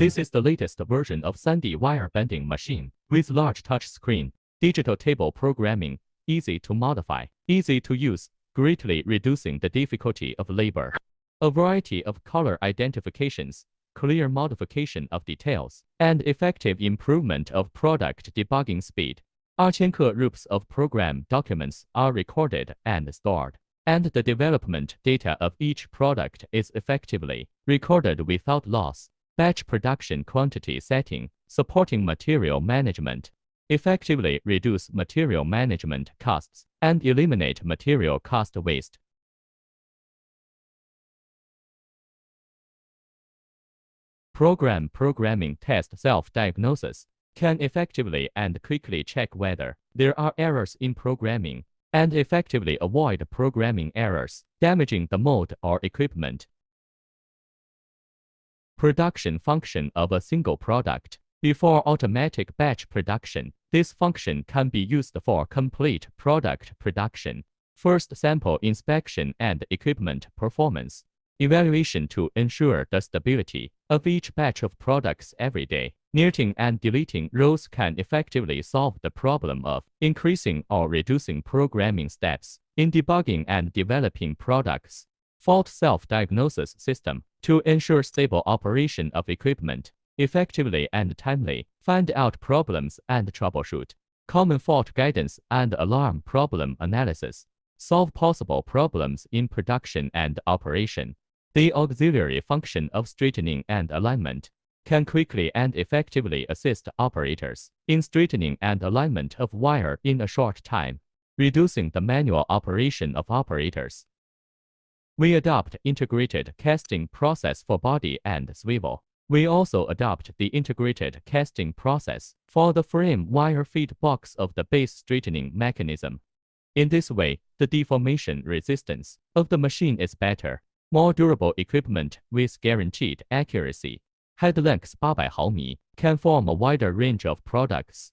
This is the latest version of 3D wire bending machine with large touch screen, digital table programming, easy to modify, easy to use, greatly reducing the difficulty of labor. A variety of color identifications, clear modification of details, and effective improvement of product debugging speed. 2000个 groups of program documents are recorded and stored, and the development data of each product is effectively recorded without loss. Batch production quantity setting, supporting material management, effectively reduce material management costs and eliminate material cost waste. Programming test self-diagnosis can effectively and quickly check whether there are errors in programming and effectively avoid programming errors damaging the mode or equipment. Production function of a single product. Before automatic batch production, this function can be used for complete product production. First, sample inspection and equipment performance evaluation to ensure the stability of each batch of products every day. Inserting and deleting rows can effectively solve the problem of increasing or reducing programming steps in debugging and developing products. Fault self-diagnosis system to ensure stable operation of equipment, effectively and timely, find out problems and troubleshoot. Common fault guidance and alarm problem analysis, solve possible problems in production and operation. The auxiliary function of straightening and alignment can quickly and effectively assist operators in straightening and alignment of wire in a short time, reducing the manual operation of operators. We adopt integrated casting process for body and swivel. We also adopt the integrated casting process for the frame wire feed box of the base straightening mechanism. In this way, the deformation resistance of the machine is better, more durable equipment with guaranteed accuracy. Head length 800 毫米 can form a wider range of products.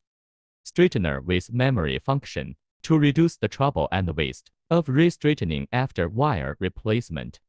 Straightener with memory function to reduce the trouble and waste of restraightening after wire replacement.